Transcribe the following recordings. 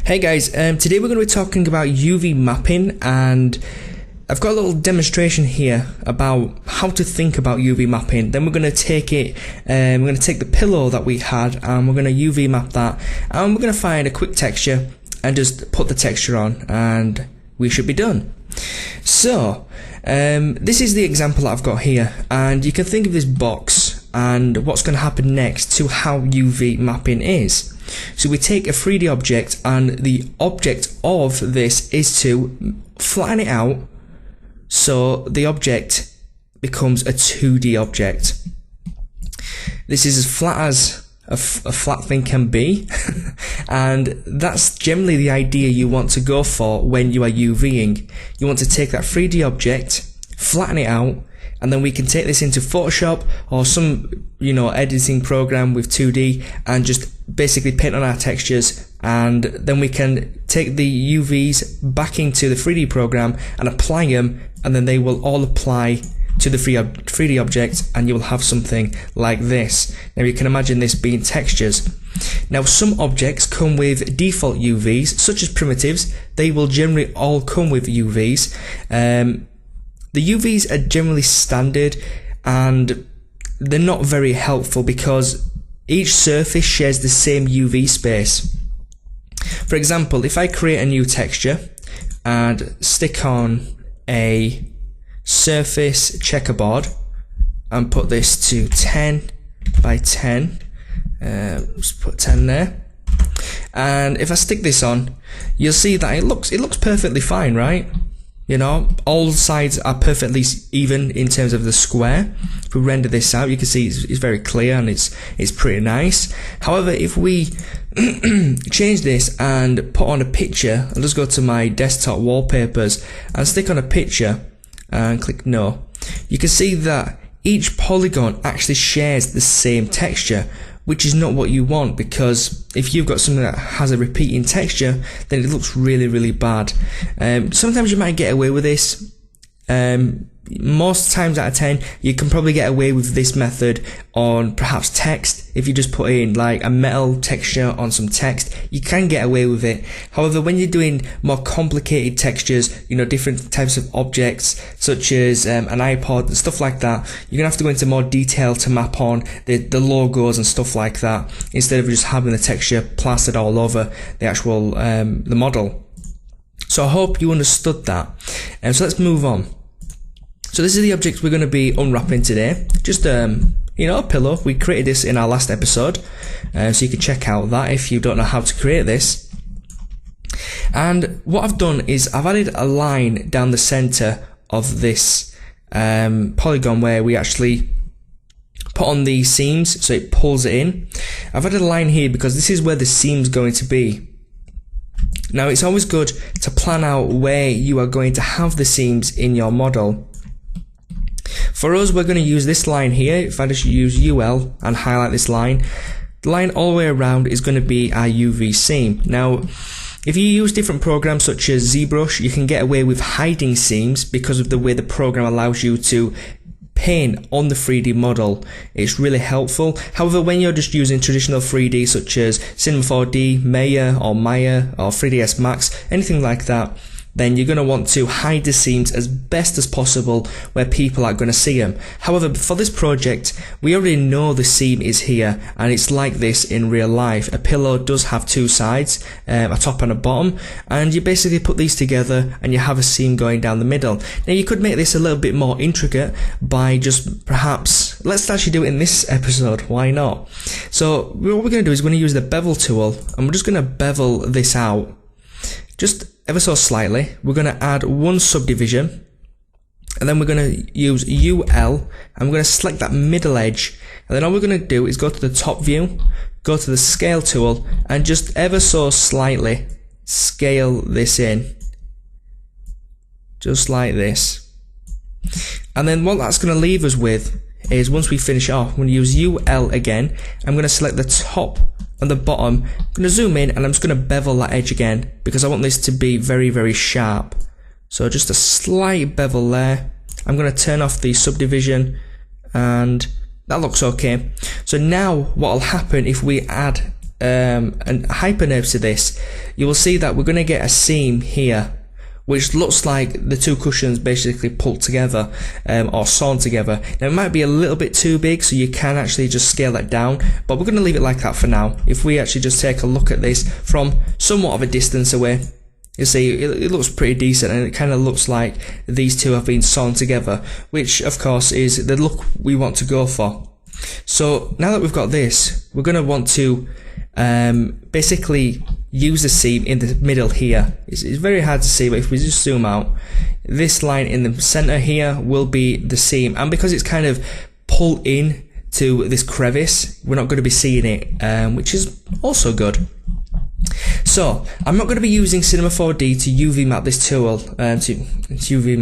Hey guys, today we're going to be talking about UV mapping, and I've got a little demonstration here about how to think about UV mapping. Then we're going to take it, we're going to take the pillow that we had and we're going to UV map that, and we're going to find a quick texture and just put the texture on and we should be done. So this is the example that I've got here, and you can think of this box and what's going to happen next to how UV mapping is. So we take a 3D object, and the object of this is to flatten it out so the object becomes a 2D object. This is as flat as a flat thing can be and that's generally the idea you want to go for when you are UVing. You want to take that 3D object, flatten it out, and then we can take this into Photoshop or some editing program with 2D and just basically paint on our textures, and then we can take the UVs back into the 3D program and apply them, and then they will all apply to the 3D object and you will have something like this. Now you can imagine this being textures. Now some objects come with default UVs, such as primitives. They will generally all come with UVs. The UVs are generally standard and they're not very helpful because each surface shares the same UV space. For example, if I create a new texture and stick on a surface checkerboard and put this to 10 by 10, let's put 10 there, and if I stick this on, you'll see that it looks perfectly fine, right? All sides are perfectly even in terms of the square. If we render this out, you can see it's very clear and it's pretty nice. However, if we change this and put on a picture, I'll just go to my desktop wallpapers and stick on a picture and click no, you can see that each polygon actually shares the same texture, which is not what you want, because if you've got something that has a repeating texture, then it looks really bad. Sometimes you might get away with this. Most times out of 10, you can probably get away with this method on perhaps text. If you just put in like a metal texture on some text, you can get away with it. However, when you're doing more complicated textures, different types of objects such as an iPod and stuff like that, you're gonna have to go into more detail to map on the logos and stuff like that, instead of just having the texture plastered all over the actual the model. So I hope you understood that. So let's move on. So this is the object we're going to be unwrapping today. Just a pillow. We created this in our last episode, so you can check out that if you don't know how to create this. And what I've done is I've added a line down the center of this polygon where we actually put on the seams, so it pulls it in. I've added a line here because this is where the seam's going to be. Now it's always good to plan out where you are going to have the seams in your model. For us, we're going to use this line here. If I just use UL and highlight this line, the line all the way around is going to be our UV seam. Now, if you use different programs such as ZBrush, you can get away with hiding seams because of the way the program allows you to paint on the 3D model. It's really helpful. However, when you're just using traditional 3D such as Cinema 4D, Maya or 3ds Max, anything like that, then you're going to want to hide the seams as best as possible where people are going to see them. However, for this project, we already know the seam is here, and it's like this in real life. A pillow does have two sides, a top and a bottom, and you basically put these together and you have a seam going down the middle. Now you could make this a little bit more intricate by just perhaps, let's actually do it in this episode, why not? So what we're going to do is we're going to use the bevel tool, and we're just going to bevel this out just ever so slightly. We're going to add one subdivision, and then we're going to use UL, and we're going to select that middle edge, and then all we're going to do is go to the top view, go to the scale tool, and just ever so slightly scale this in, just like this. And then what that's going to leave us with is, once we finish off, I'm going to use UL again. I'm going to select the top and the bottom. I'm going to zoom in, and I'm just going to bevel that edge again because I want this to be very sharp. So just a slight bevel there. I'm going to turn off the subdivision, and that looks okay. So now what will happen if we add and hypernerve to this, you will see that we're going to get a seam here, which looks like the two cushions basically pulled together or sewn together. Now it might be a little bit too big, so you can actually just scale that down, but we're going to leave it like that for now. If we actually just take a look at this from somewhat of a distance away, you see it looks pretty decent, and it kind of looks like these two have been sewn together, which of course is the look we want to go for. So now that we've got this, we're going to want to basically use the seam in the middle here. It's very hard to see, but if we just zoom out, this line in the center here will be the seam, and because it's kind of pulled in to this crevice, we're not going to be seeing it, which is also good. So I'm not going to be using Cinema 4D to UV map this tool, to UV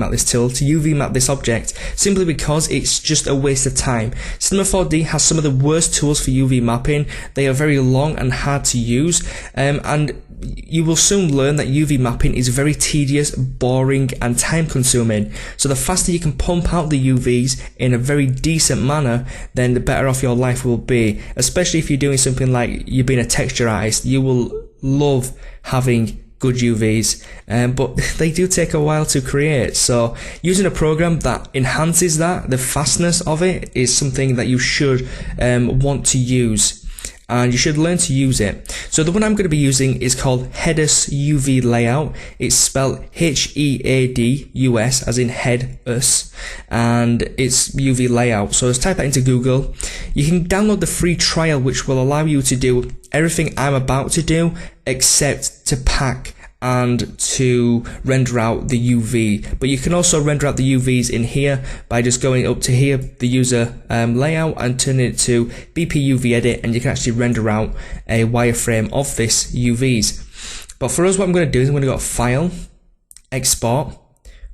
map this object, simply because it's just a waste of time. Cinema 4D has some of the worst tools for UV mapping. They are very long and hard to use, and you will soon learn that UV mapping is very tedious, boring, and time consuming. So the faster you can pump out the UVs in a very decent manner, then the better off your life will be. Especially if you're doing something like you're being a texture artist, you will love having good UVs, but they do take a while to create. So using a program that enhances that, the fastness of it, is something that you should want to use, and you should learn to use it. So the one I'm going to be using is called Headus UV Layout. It's spelled Headus, as in Headus, and it's UV Layout. So let's type that into Google. You can download the free trial, which will allow you to do everything I'm about to do, except to pack and to render out the UV. But you can also render out the UVs in here by just going up to here, the user layout, and turning it to BPUV edit, and you can actually render out a wireframe of this UVs. But for us, what I'm going to do is I'm going to go to File, Export,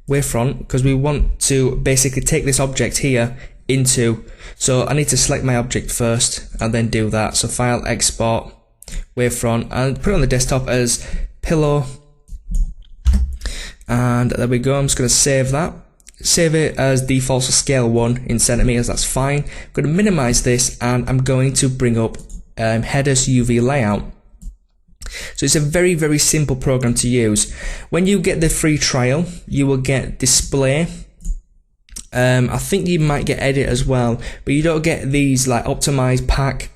Wavefront, because we want to basically take this object here into, so I need to select my object first and then do that. So File, Export, Wavefront, and put it on the desktop as pillow, and there we go. I'm just going to save that, save it as default, so scale 1 in centimeters, that's fine. I'm going to minimize this, and I'm going to bring up Headus UV Layout. So it's a very, very simple program to use. When you get the free trial, you will get display. I think you might get edit as well, but you don't get these like optimize, pack,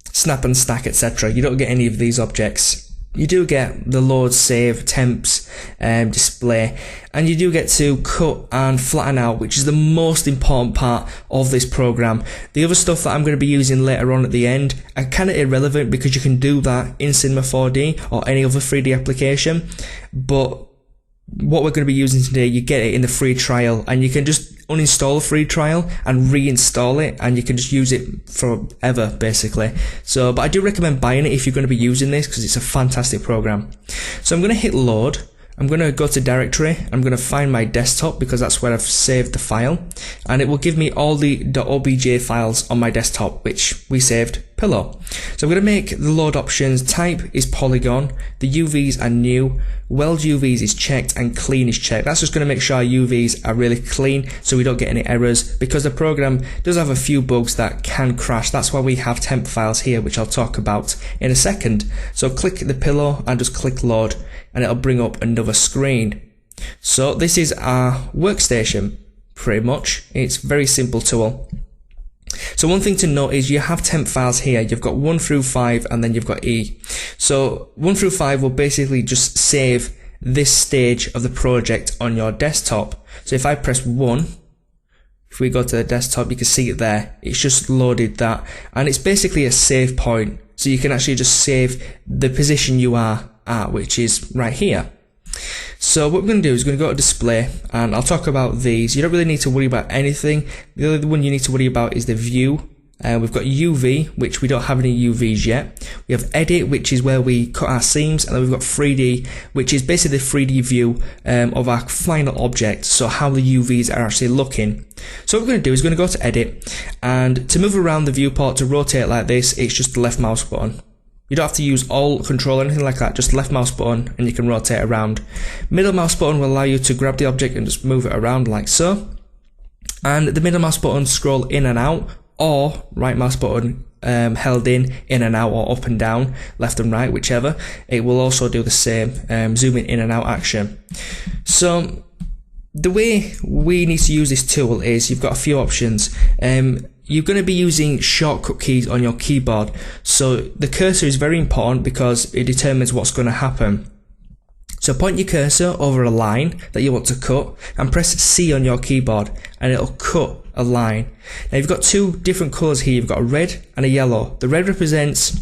snap and stack, etc. You don't get any of these objects. You do get the load, save, temps, display, and you do get to cut and flatten out, which is the most important part of this program. The other stuff that I'm going to be using later on at the end are kind of irrelevant, because you can do that in Cinema 4D or any other 3D application, but what we're going to be using today, you get it in the free trial, and you can just uninstall a free trial and reinstall it, and you can just use it forever basically. So, but I do recommend buying it if you're going to be using this, because it's a fantastic program. So I'm going to hit load. I'm going to go to directory. I'm going to find my desktop, because that's where I've saved the file, and it will give me all the .obj files on my desktop, which we saved pillow. So I'm going to make the load options, type is polygon, the UVs are new, weld UVs is checked, and clean is checked. That's just going to make sure our UVs are really clean, so we don't get any errors, because the program does have a few bugs that can crash. That's why we have temp files here, which I'll talk about in a second. So click the pillow and just click load, and it'll bring up another screen. So this is our workstation, pretty much. It's a very simple tool. So one thing to note is you have temp files here. You've got 1 through 5, and then you've got E. So 1 through 5 will basically just save this stage of the project on your desktop. So if I press 1, if we go to the desktop, you can see it there. It's just loaded that, and it's basically a save point. So you can actually just save the position you are at, which is right here. So what we're going to do is we're going to go to display, and I'll talk about these. You don't really need to worry about anything. The only one you need to worry about is the view. We've got UV, which we don't have any UVs yet. We have edit, which is where we cut our seams, and then we've got 3D, which is basically the 3D view of our final object, so how the UVs are actually looking. So what we're going to do is we're going to go to edit, and to move around the viewport, to rotate like this, it's just the left mouse button. You don't have to use alt, control, or anything like that, just left mouse button and you can rotate around. Middle mouse button will allow you to grab the object and just move it around like so. And the middle mouse button scroll in and out, or right mouse button held in and out, or up and down, left and right, whichever, it will also do the same zooming in and out action. So the way we need to use this tool is you've got a few options. You're going to be using shortcut keys on your keyboard, so the cursor is very important because it determines what's going to happen. So point your cursor over a line that you want to cut and press C on your keyboard and it'll cut a line. Now you've got two different colours here, you've got a red and a yellow. The red represents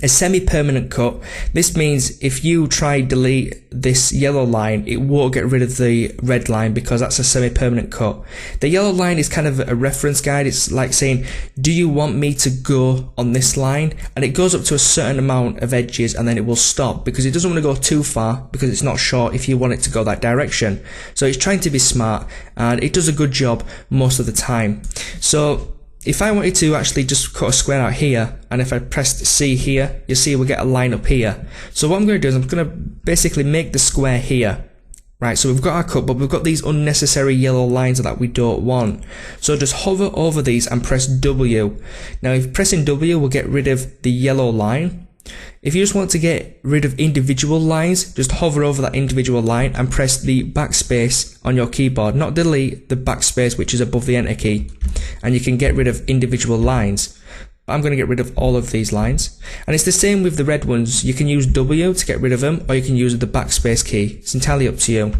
a semi-permanent cut. This means if you try delete this yellow line, it won't get rid of the red line because that's a semi-permanent cut. The yellow line is kind of a reference guide. It's like saying, do you want me to go on this line? And it goes up to a certain amount of edges and then it will stop because it doesn't want to go too far because it's not short if you want it to go that direction. So it's trying to be smart and it does a good job most of the time. So if I wanted to actually just cut a square out here, and if I pressed C here, you see we'll get a line up here. So what I'm going to do is I'm going to basically make the square here. Right, so we've got our cut, but we've got these unnecessary yellow lines that we don't want. So just hover over these and press W. Now if pressing W will get rid of the yellow line. If you just want to get rid of individual lines, just hover over that individual line and press the backspace on your keyboard, not delete, the backspace which is above the enter key, and you can get rid of individual lines. I'm going to get rid of all of these lines, and it's the same with the red ones. You can use W to get rid of them, or you can use the backspace key. It's entirely up to you.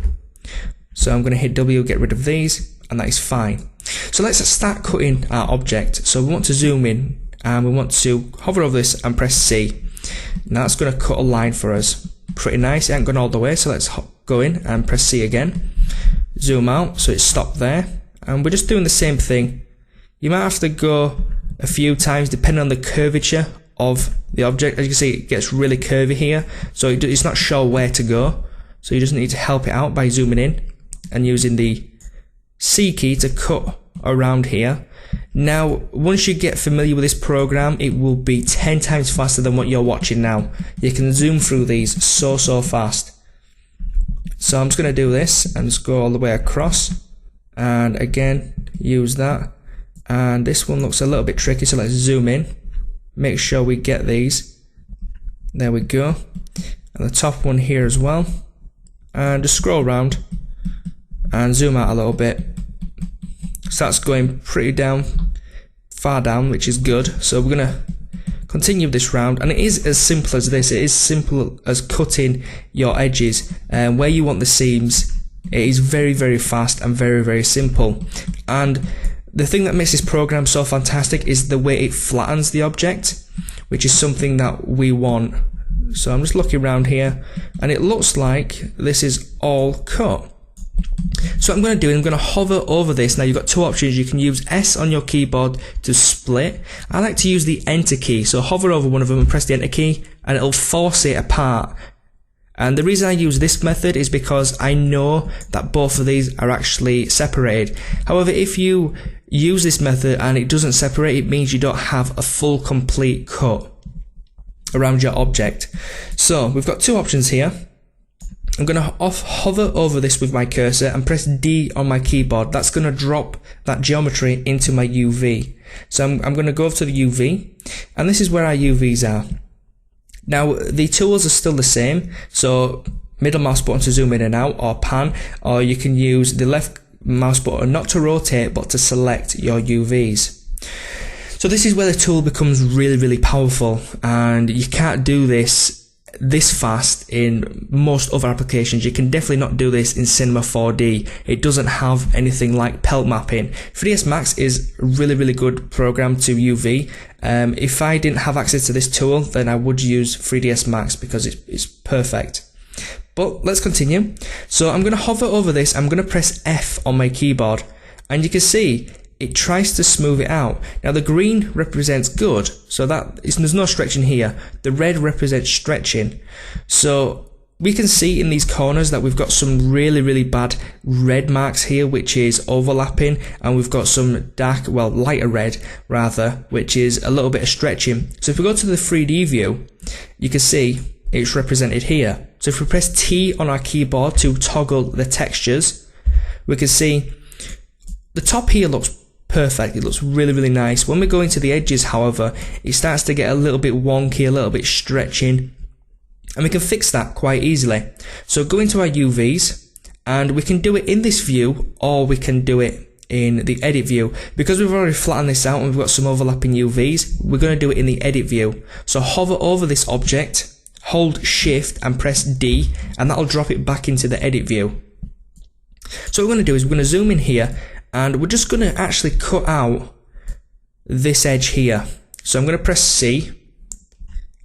So I'm going to hit W, get rid of these, and that is fine. So let's start cutting our object. So we want to zoom in and we want to hover over this and press C. Now that's going to cut a line for us. Pretty nice, it ain't gone all the way, so let's go in and press C again. Zoom out, so it's stopped there. And we're just doing the same thing. You might have to go a few times depending on the curvature of the object. As you can see, it gets really curvy here, so it's not sure where to go. So you just need to help it out by zooming in and using the C key to cut around here. Now, once you get familiar with this program, it will be 10 times faster than what you're watching now. You can zoom through these so fast. So I'm just going to do this and just go all the way across, and again use that. And this one looks a little bit tricky, so let's zoom in, make sure we get these. There we go. And the top one here as well, and just scroll around and zoom out a little bit. So that's going pretty far down, which is good. So we're going to continue this round, and it is as simple as this. It is simple as cutting your edges and where you want the seams. It is very fast and very simple. And the thing that makes this program so fantastic is the way it flattens the object, which is something that we want. So I'm just looking around here and it looks like this is all cut. So what I'm going to do is I'm going to hover over this. Now you've got two options. You can use S on your keyboard to split. I like to use the enter key. So hover over one of them and press the enter key and it'll force it apart. And the reason I use this method is because I know that both of these are actually separated. However, if you use this method and it doesn't separate, it means you don't have a full complete cut around your object. So we've got two options here. I'm going to hover over this with my cursor and press D on my keyboard. That's going to drop that geometry into my UV. So I'm going to go over to the UV, and this is where our UVs are. Now the tools are still the same, so middle mouse button to zoom in and out or pan, or you can use the left mouse button not to rotate but to select your UVs. So this is where the tool becomes really powerful, and you can't do this fast in most other applications. You can definitely not do this in Cinema 4D. It doesn't have anything like pelt mapping. 3ds Max is a really good program to UV. If I didn't have access to this tool, then I would use 3ds Max because it's perfect. But let's continue. So I'm going to hover over this. I'm going to press F on my keyboard, and you can see it tries to smooth it out. Now the green represents good, so there's no stretching here. The red represents stretching. So we can see in these corners that we've got some really bad red marks here, which is overlapping, and we've got some lighter red rather, which is a little bit of stretching. So if we go to the 3D view, you can see it's represented here. So if we press T on our keyboard to toggle the textures, we can see the top here looks perfect. It looks really, really nice. When we go into the edges, however, it starts to get a little bit wonky, a little bit stretching, and we can fix that quite easily. So go into our UVs, and we can do it in this view, or we can do it in the edit view. Because we've already flattened this out and we've got some overlapping UVs, we're going to do it in the edit view. So hover over this object, hold shift and press D, and that'll drop it back into the edit view. So what we're going to do is we're going to zoom in here, and we're just going to actually cut out this edge here. So I'm going to press C,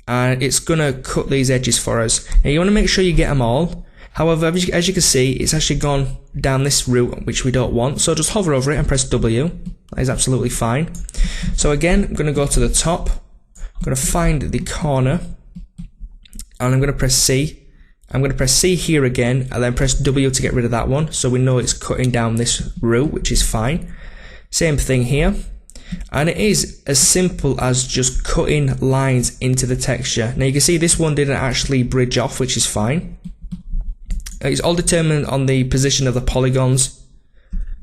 and it's going to cut these edges for us. Now you want to make sure you get them all. However, as you can see, it's actually gone down this route, which we don't want. So just hover over it and press W. That is absolutely fine. So again, I'm going to go to the top. I'm going to find the corner, and I'm going to press C. I'm going to press C here again, and then press W to get rid of that one, so we know it's cutting down this route, which is fine. Same thing here, and it is as simple as just cutting lines into the texture. Now you can see this one didn't actually bridge off, which is fine. It's all determined on the position of the polygons.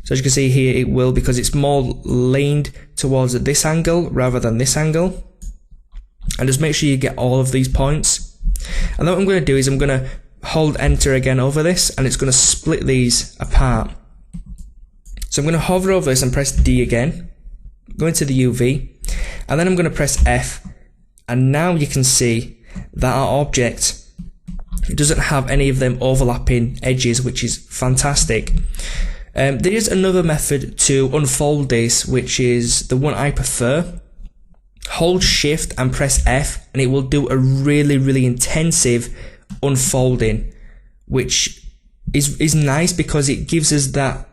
So as you can see here, it will, because it's more leaned towards this angle rather than this angle. And just make sure you get all of these points. And then what I'm going to do is I'm going to hold enter again over this, and it's going to split these apart. So I'm going to hover over this and press D again, go into the UV, and then I'm going to press F, and now you can see that our object doesn't have any of them overlapping edges, which is fantastic. There is another method to unfold this, which is the one I prefer. Hold shift and press F, and it will do a really, really intensive unfolding, which is nice because it gives us that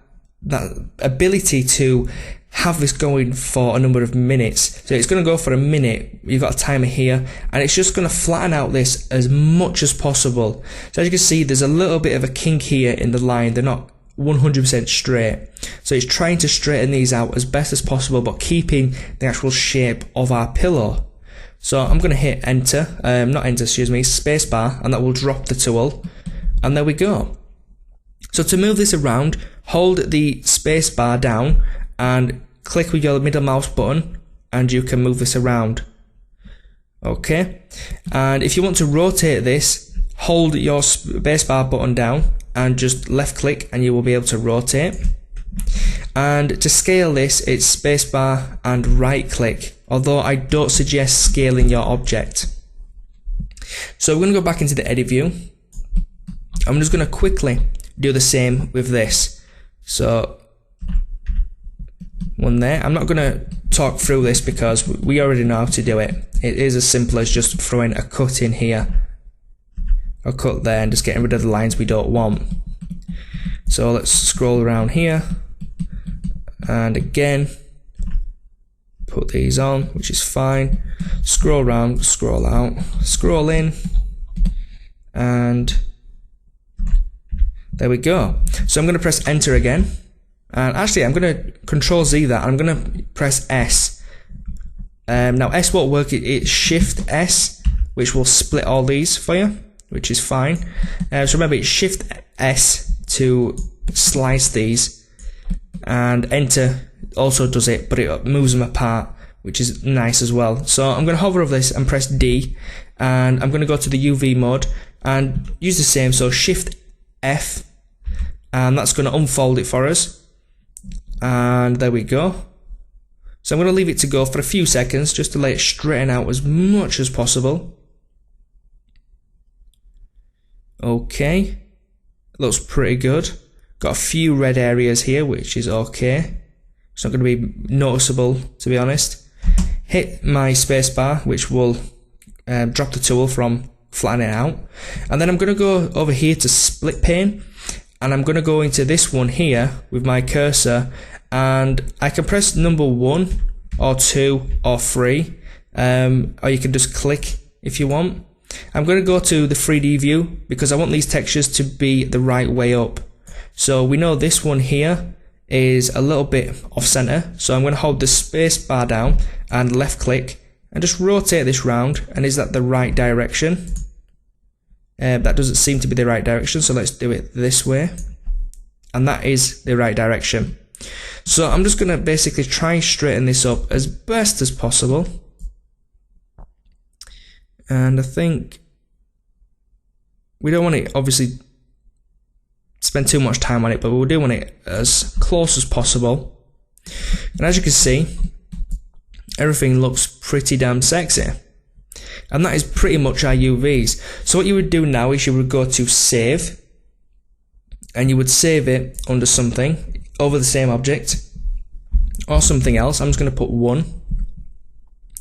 ability to have this going for a number of minutes. So it's going to go for a minute. You've got a timer here, and it's just going to flatten out this as much as possible. So as you can see, there's a little bit of a kink here in the line. They're not 100% straight, so it's trying to straighten these out as best as possible, but keeping the actual shape of our pillow. So I'm going to hit enter, not enter, excuse me, spacebar, and that will drop the tool, and there we go. So to move this around, hold the spacebar down and click with your middle mouse button, and you can move this around. Okay, and if you want to rotate this, hold your spacebar button down and just left click, and you will be able to rotate. And to scale this, it's spacebar and right click, although I don't suggest scaling your object. So we're going to go back into the edit view. I'm just going to quickly do the same with this. So one there. I'm not going to talk through this because we already know how to do it. It is as simple as just throwing a cut in here, a cut there, and just getting rid of the lines we don't want. So let's scroll around here, and again put these on, which is fine. Scroll around, scroll out, scroll in, and there we go. So I'm going to press enter again, and actually I'm going to control Z that, and I'm going to press S. Now S won't work, it's shift S, which will split all these for you, which is fine. So remember, it's shift S to slice these, and enter also does it, but it moves them apart, which is nice as well. So I'm going to hover over this and press D, and I'm going to go to the UV mode and use the same, so shift F, and that's going to unfold it for us, and there we go. So I'm going to leave it to go for a few seconds just to let it straighten out as much as possible. Okay, looks pretty good. Got a few red areas here, which is okay. It's not going to be noticeable, to be honest. Hit my spacebar, which will drop the tool from flattening it out. And then I'm going to go over here to split pane, and I'm going to go into this one here with my cursor, and I can press number 1 or 2 or 3, or you can just click if you want. I'm going to go to the 3D view because I want these textures to be the right way up. So we know this one here is a little bit off center, so I'm going to hold the space bar down and left click and just rotate this round. And is that the right direction? That doesn't seem to be the right direction, so let's do it this way, and that is the right direction. So I'm just going to basically try and straighten this up as best as possible. And I think we don't want to obviously spend too much time on it, but we do want it as close as possible. And as you can see, everything looks pretty damn sexy. And that is pretty much our UVs. So what you would do now is you would go to save, and you would save it under something, over the same object, or something else. I'm just going to put 1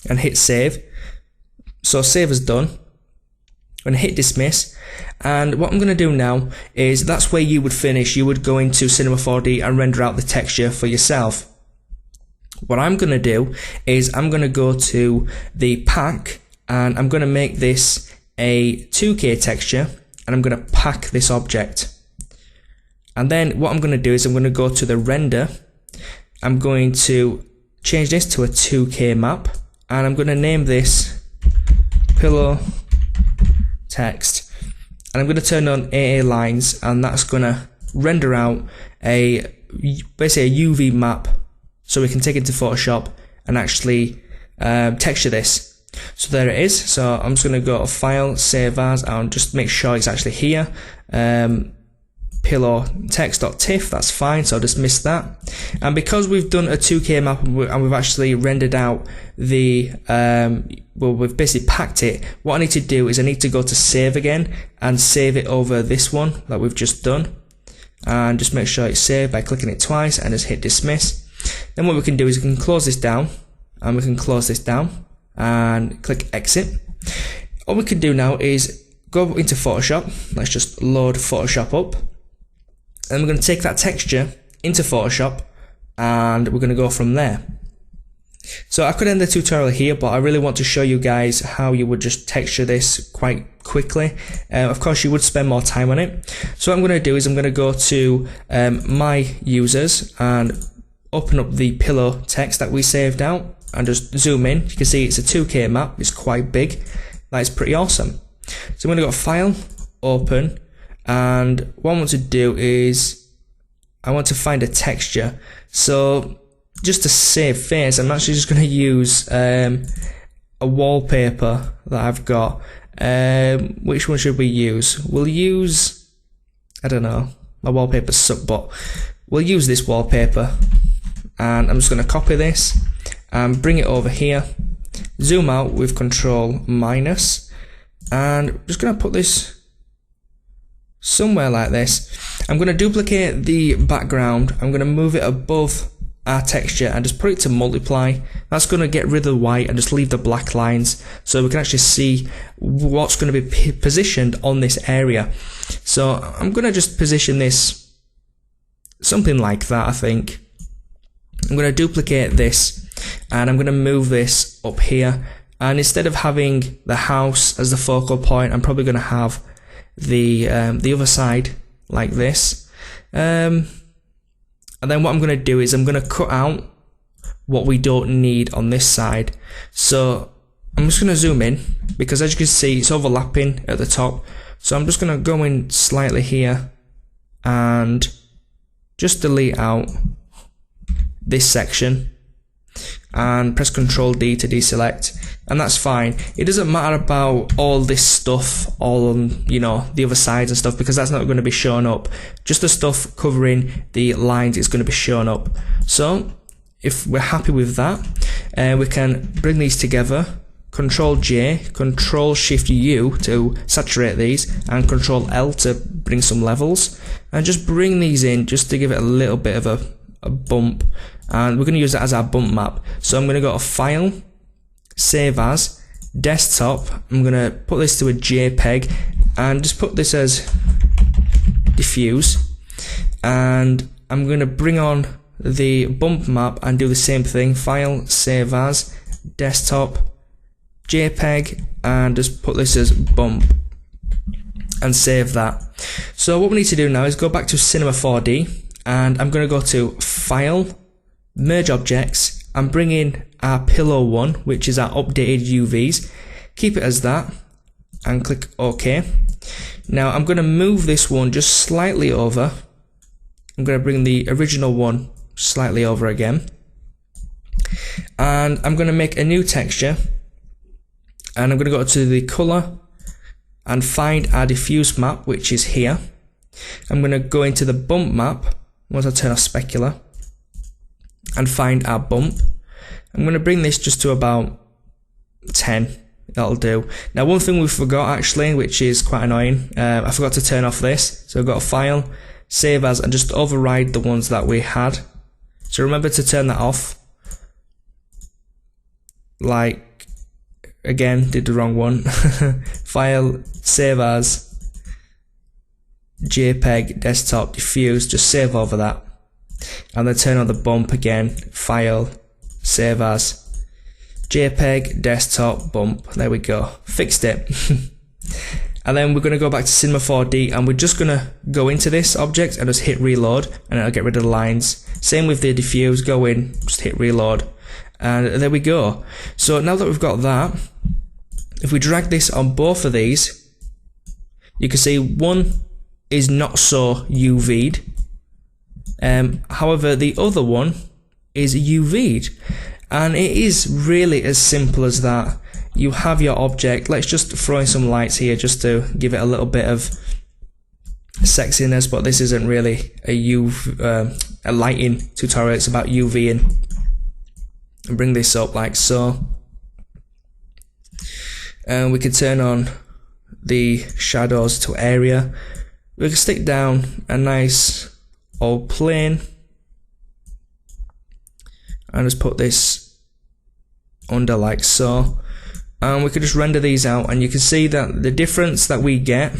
and hit save. So save is done. I'm going to hit dismiss, and what I'm going to do now is that's where you would finish. You would go into Cinema 4D and render out the texture for yourself. What I'm going to do is I'm going to go to the pack, and I'm going to make this a 2K texture, and I'm going to pack this object. And then what I'm going to do is I'm going to go to the render. I'm going to change this to a 2K map, and I'm going to name this pillow text, and I'm going to turn on AA lines, and that's going to render out basically a UV map, so we can take it to Photoshop and actually texture this. So there it is. So I'm just going to go to File, Save As, and just make sure it's actually here. Pillow text.tiff, that's fine, so I'll just miss that. And because we've done a 2K map and we've actually rendered out the well, we've basically packed it, what I need to do is I need to go to save again and save it over this one that we've just done, and just make sure it's saved by clicking it twice and just hit dismiss. Then what we can do is we can close this down, and we can close this down and click exit. All we can do now is go into Photoshop. Let's just load Photoshop up. And we're going to take that texture into Photoshop, and we're going to go from there. So I could end the tutorial here, but I really want to show you guys how you would just texture this quite quickly. Of course, you would spend more time on it. So what I'm going to do is I'm going to go to my users and open up the pillow text that we saved out and just zoom in. You can see it's a 2K map. It's quite big. That is pretty awesome. So I'm going to go to File, Open. And what I want to do is I want to find a texture. So just to save face, I'm actually just going to use a wallpaper that I've got. Which one should we use? We'll use, I don't know, my wallpaper suck, but we'll use this wallpaper. And I'm just going to copy this and bring it over here. Zoom out with Control minus, and I'm just going to put this somewhere like this. I'm going to duplicate the background. I'm going to move it above our texture and just put it to multiply. That's going to get rid of the white and just leave the black lines, so we can actually see what's going to be positioned on this area. So I'm going to just position this something like that. I think I'm going to duplicate this, and I'm going to move this up here, and instead of having the house as the focal point, I'm probably going to have the other side like this. And then what I'm going to do is I'm going to cut out what we don't need on this side. So I'm just going to zoom in, because as you can see it's overlapping at the top. So I'm just going to go in slightly here and just delete out this section and press Ctrl D to deselect, and that's fine. It doesn't matter about all this stuff, all on, you know, the other sides and stuff, because that's not going to be shown up. Just the stuff covering the lines is going to be shown up. So if we're happy with that, we can bring these together. Ctrl J, Ctrl Shift U to saturate these, and Ctrl L to bring some levels, and just bring these in just to give it a little bit of a bump. And we're going to use that as our bump map. So I'm going to go to File, Save As, Desktop. I'm going to put this to a JPEG and just put this as diffuse. And I'm going to bring on the bump map and do the same thing. File, Save As, Desktop, JPEG, and just put this as bump and save that. So what we need to do now is go back to Cinema 4D, and I'm going to go to File, Merge Objects, and bring in our pillow one, which is our updated UVs. Keep it as that and click OK. Now I'm going to move this one just slightly over. I'm going to bring the original one slightly over again. And I'm going to make a new texture, and I'm going to go to the color and find our diffuse map, which is here. I'm going to go into the bump map once I turn off specular and find our bump. I'm going to bring this just to about 10. That'll do. Now, one thing we forgot actually, which is quite annoying, I forgot to turn off this. So I've got a file, save as, and just override the ones that we had. So remember to turn that off. Like, again, did the wrong one. File, save as, JPEG, desktop, diffuse, just save over that. And then turn on the bump again, file, save as, JPEG, desktop, bump. There we go. Fixed it. And then we're going to go back to Cinema 4D, and we're just going to go into this object and just hit reload, and it'll get rid of the lines. Same with the diffuse, go in, just hit reload, and there we go. So now that we've got that, if we drag this on both of these, you can see one is not so UV'd. However, the other one is UV'd. And it is really as simple as that. You have your object. Let's just throw in some lights here just to give it a little bit of sexiness, but this isn't really a lighting tutorial, it's about UVing. And bring this up like so. And we can turn on the shadows to area. We can stick down a nice old plane. And just put this under like so, and we can just render these out, and you can see that the difference that we get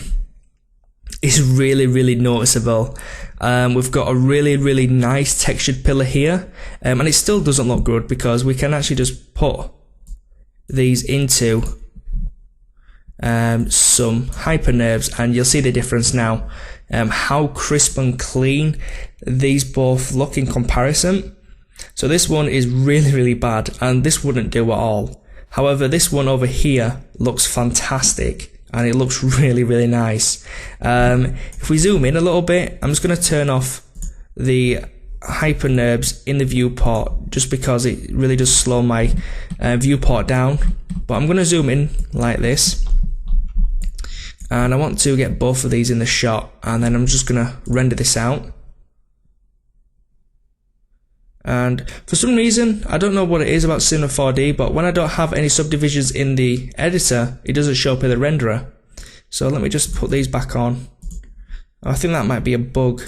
is really noticeable. We've got a really nice textured pillar here, and it still doesn't look good because we can actually just put these into some hypernerves, and you'll see the difference now, how crisp and clean these both look in comparison. So this one is really bad, and this wouldn't do at all. However, this one over here looks fantastic, and it looks really nice. If we zoom in a little bit, I'm just going to turn off the hypernerbs in the viewport, just because it really does slow my viewport down. But I'm going to zoom in like this, and I want to get both of these in the shot, and then I'm just going to render this out. And for some reason, I don't know what it is about Cinema 4D, but when I don't have any subdivisions in the editor, it doesn't show up in the renderer. So let me just put these back on. I think that might be a bug,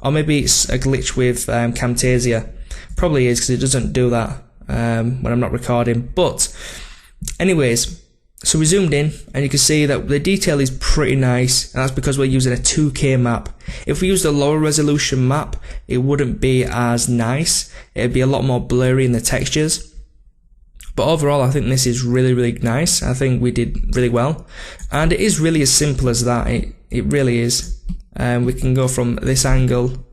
or maybe it's a glitch with Camtasia. Probably is, because it doesn't do that when I'm not recording. But anyways, so we zoomed in, and you can see that the detail is pretty nice, and that's because we're using a 2K map. If we used a lower resolution map, it wouldn't be as nice. It'd be a lot more blurry in the textures. But overall, I think this is really nice. I think we did really well, and it is really as simple as that. It really is. We can go from this angle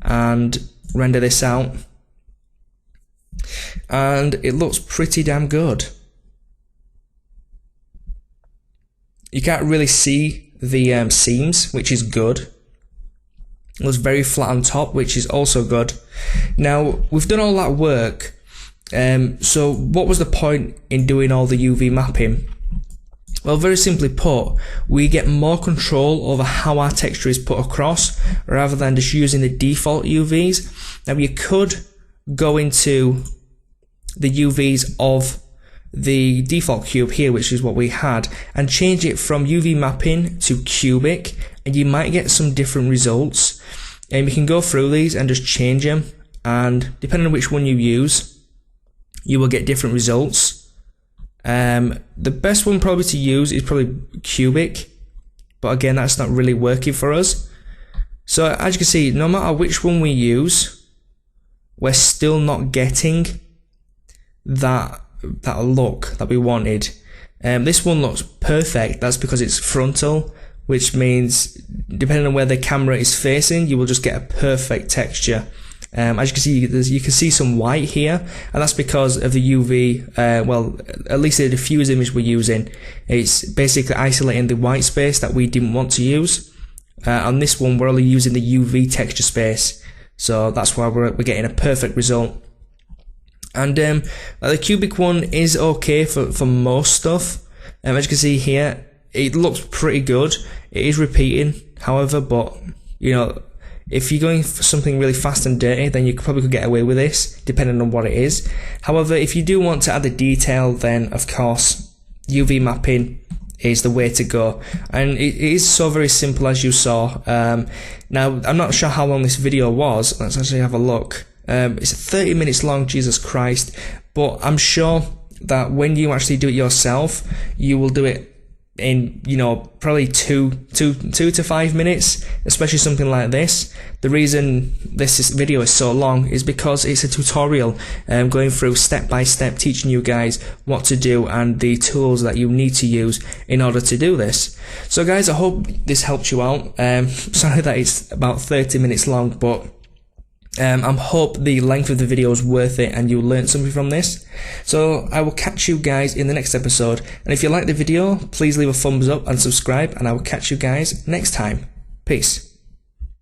and render this out, and it looks pretty damn good. You can't really see the seams, which is good. It looks very flat on top, which is also good. Now, we've done all that work, so what was the point in doing all the UV mapping? Well, very simply put, we get more control over how our texture is put across, rather than just using the default UVs. Now, you could go into the UVs of the default cube here, which is what we had, and change it from UV mapping to cubic, and you might get some different results. And you can go through these and just change them, and depending on which one you use, you will get different results. The best one probably to use is probably cubic, but again, that's not really working for us. So as you can see, no matter which one we use, we're still not getting that look that we wanted. This one looks perfect. That's because it's frontal, which means depending on where the camera is facing, you will just get a perfect texture. As you can see, you can see some white here, and that's because of the UV, well, at least the diffuse image we're using. It's basically isolating the white space that we didn't want to use. On this one, we're only using the UV texture space. So that's why we're getting a perfect result. And the cubic one is okay for most stuff. As you can see here, it looks pretty good. It is repeating, however, but you know, if you're going for something really fast and dirty, then you probably could get away with this, depending on what it is. However, if you do want to add the detail, then of course UV mapping is the way to go, and it is so very simple, as you saw. Now I'm not sure how long this video was. Let's actually have a look. It's 30 minutes long, Jesus Christ, but I'm sure that when you actually do it yourself, you will do it in, you know, probably two to 5 minutes, especially something like this. The reason this video is so long is because it's a tutorial, going through step by step, teaching you guys what to do and the tools that you need to use in order to do this. So guys, I hope this helped you out. Sorry that it's about 30 minutes long, but I hope the length of the video is worth it and you learned something from this. So I will catch you guys in the next episode, and if you like the video, please leave a thumbs up and subscribe, and I will catch you guys next time. Peace.